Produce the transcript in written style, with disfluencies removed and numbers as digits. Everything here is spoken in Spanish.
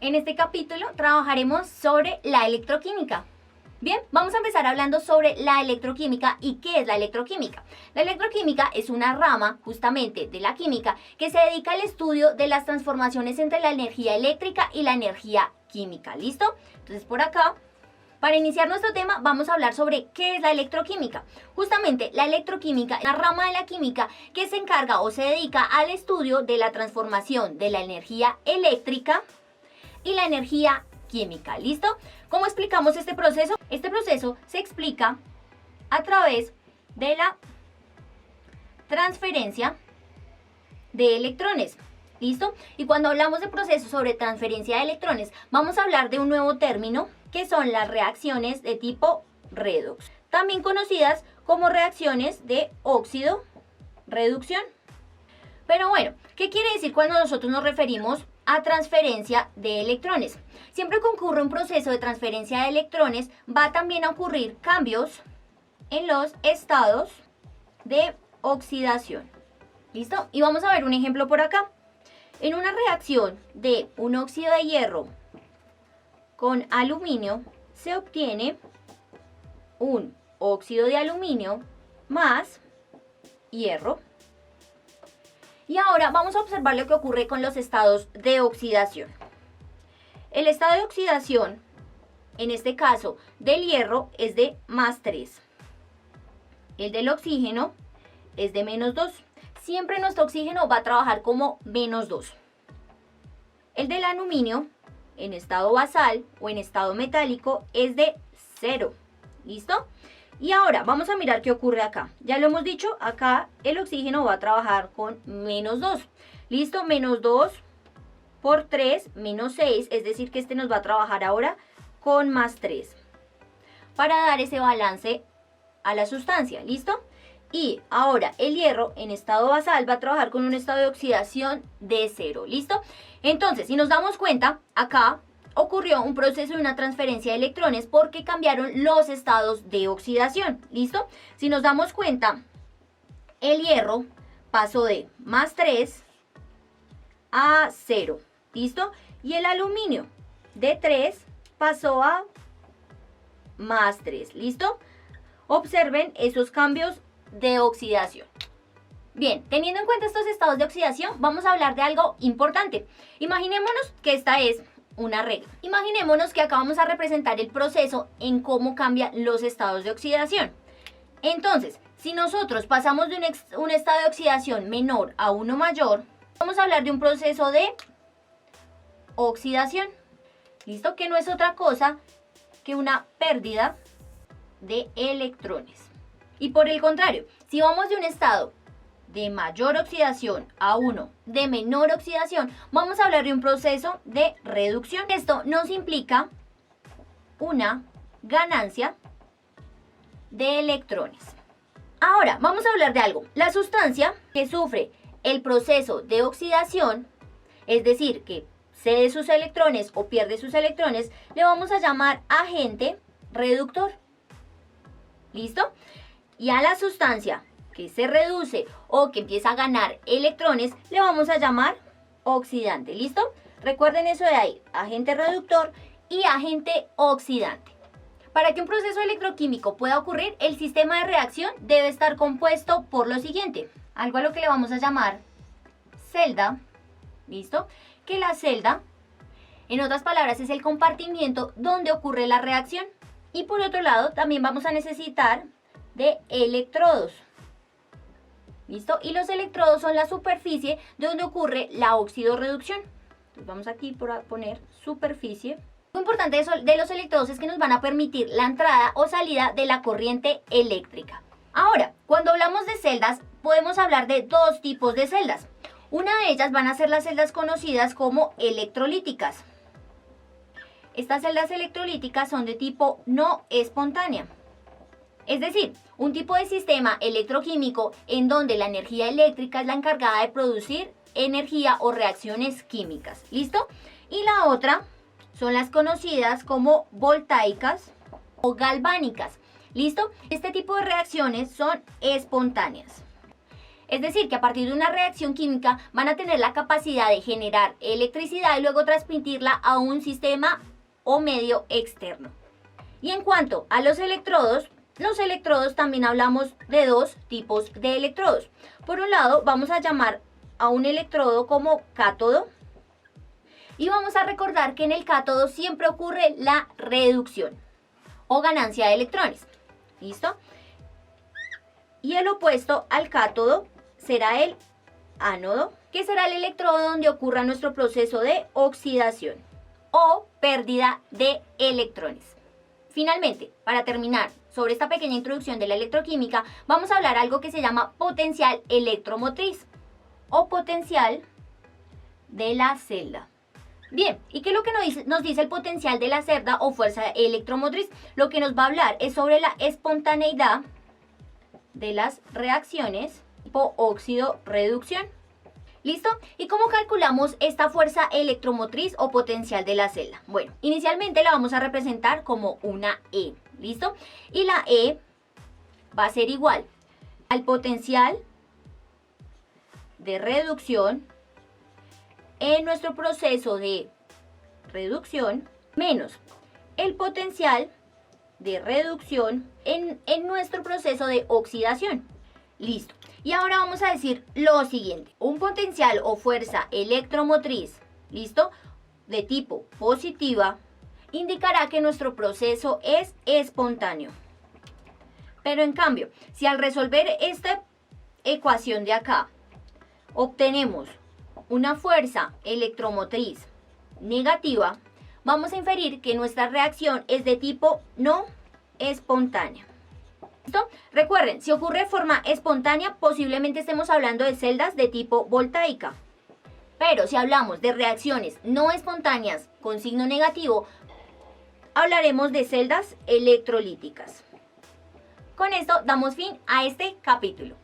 En este capítulo trabajaremos sobre la electroquímica. Bien, vamos a empezar hablando sobre la electroquímica y qué es la electroquímica. La electroquímica es una rama justamente de la química que se dedica al estudio de las transformaciones entre la energía eléctrica y la energía química. ¿Listo? Entonces por acá, para iniciar nuestro tema, vamos a hablar sobre qué es la electroquímica. Justamente la electroquímica es una rama de la química que se encarga o se dedica al estudio de la transformación de la energía eléctrica y la energía química. ¿Listo? ¿Cómo explicamos este proceso? Este proceso se explica a través de la transferencia de electrones. ¿Listo? Y cuando hablamos de procesos sobre transferencia de electrones, vamos a hablar de un nuevo término que son las reacciones de tipo redox, también conocidas como reacciones de óxido-reducción. Pero bueno, ¿qué quiere decir cuando nosotros nos referimos a transferencia de electrones? Siempre que ocurre un proceso de transferencia de electrones, va también a ocurrir cambios en los estados de oxidación. ¿Listo? Y vamos a ver un ejemplo por acá. En una reacción de un óxido de hierro con aluminio, se obtiene un óxido de aluminio más hierro. Y ahora vamos a observar lo que ocurre con los estados de oxidación. El estado de oxidación, en este caso del hierro, es de +3. El del oxígeno es de -2. Siempre nuestro oxígeno va a trabajar como -2. El del aluminio, en estado basal o en estado metálico, es de 0. ¿Listo? Y ahora vamos a mirar qué ocurre acá. Ya lo hemos dicho, acá el oxígeno va a trabajar con -2. ¿Listo? -2 por 3, -6, es decir que este nos va a trabajar ahora con +3 para dar ese balance a la sustancia. ¿Listo? Y ahora el hierro en estado basal va a trabajar con un estado de oxidación de 0. ¿Listo? Entonces, si nos damos cuenta, acá ocurrió un proceso de una transferencia de electrones porque cambiaron los estados de oxidación. ¿Listo? Si nos damos cuenta, el hierro pasó de +3 a 0. ¿Listo? Y el aluminio de 3 pasó a +3. ¿Listo? Observen esos cambios de oxidación. Bien, teniendo en cuenta estos estados de oxidación, vamos a hablar de algo importante. Imaginémonos que esta es una regla. Imaginémonos que acá vamos a representar el proceso en cómo cambian los estados de oxidación. Entonces, si nosotros pasamos de un estado de oxidación menor a uno mayor, vamos a hablar de un proceso de oxidación. ¿Listo? Que no es otra cosa que una pérdida de electrones. Y por el contrario, si vamos de un estado de mayor oxidación a uno de menor oxidación, vamos a hablar de un proceso de reducción. Esto nos implica una ganancia de electrones. Ahora, vamos a hablar de algo. La sustancia que sufre el proceso de oxidación, es decir, que cede sus electrones o pierde sus electrones, le vamos a llamar agente reductor. ¿Listo? Y a la sustancia que se reduce o que empieza a ganar electrones, le vamos a llamar oxidante. ¿Listo? Recuerden eso de ahí, agente reductor y agente oxidante. Para que un proceso electroquímico pueda ocurrir, el sistema de reacción debe estar compuesto por lo siguiente. Algo a lo que le vamos a llamar celda. ¿Listo? Que la celda, en otras palabras, es el compartimiento donde ocurre la reacción. Y por otro lado, también vamos a necesitar de electrodos. ¿Listo? Y los electrodos son la superficie donde ocurre la oxidorreducción. Entonces vamos aquí a poner superficie. Lo importante de los electrodos es que nos van a permitir la entrada o salida de la corriente eléctrica. Ahora, cuando hablamos de celdas, podemos hablar de dos tipos de celdas. Una de ellas van a ser las celdas conocidas como electrolíticas. Estas celdas electrolíticas son de tipo no espontánea. Es decir, un tipo de sistema electroquímico en donde la energía eléctrica es la encargada de producir energía o reacciones químicas. ¿Listo? Y la otra son las conocidas como voltaicas o galvánicas. ¿Listo? Este tipo de reacciones son espontáneas. Es decir, que a partir de una reacción química van a tener la capacidad de generar electricidad y luego transmitirla a un sistema o medio externo. Y en cuanto a los electrodos también hablamos de dos tipos de electrodos. Por un lado, vamos a llamar a un electrodo como cátodo y vamos a recordar que en el cátodo siempre ocurre la reducción o ganancia de electrones. ¿Listo? Y el opuesto al cátodo será el ánodo, que será el electrodo donde ocurra nuestro proceso de oxidación o pérdida de electrones. Finalmente, para terminar sobre esta pequeña introducción de la electroquímica, vamos a hablar algo que se llama potencial electromotriz o potencial de la celda. Bien, ¿y qué es lo que nos dice el potencial de la celda o fuerza electromotriz? Lo que nos va a hablar es sobre la espontaneidad de las reacciones tipo óxido-reducción. ¿Listo? ¿Y cómo calculamos esta fuerza electromotriz o potencial de la celda? Bueno, inicialmente la vamos a representar como una E. ¿Listo? Y la E va a ser igual al potencial de reducción en nuestro proceso de reducción menos el potencial de reducción en nuestro proceso de oxidación. Listo. Y ahora vamos a decir lo siguiente. Un potencial o fuerza electromotriz, ¿listo?, de tipo positiva, indicará que nuestro proceso es espontáneo. Pero en cambio, si al resolver esta ecuación de acá, obtenemos una fuerza electromotriz negativa, vamos a inferir que nuestra reacción es de tipo no espontánea. ¿Listo? Recuerden, si ocurre de forma espontánea, posiblemente estemos hablando de celdas de tipo voltaica. Pero si hablamos de reacciones no espontáneas con signo negativo, hablaremos de celdas electrolíticas. Con esto damos fin a este capítulo.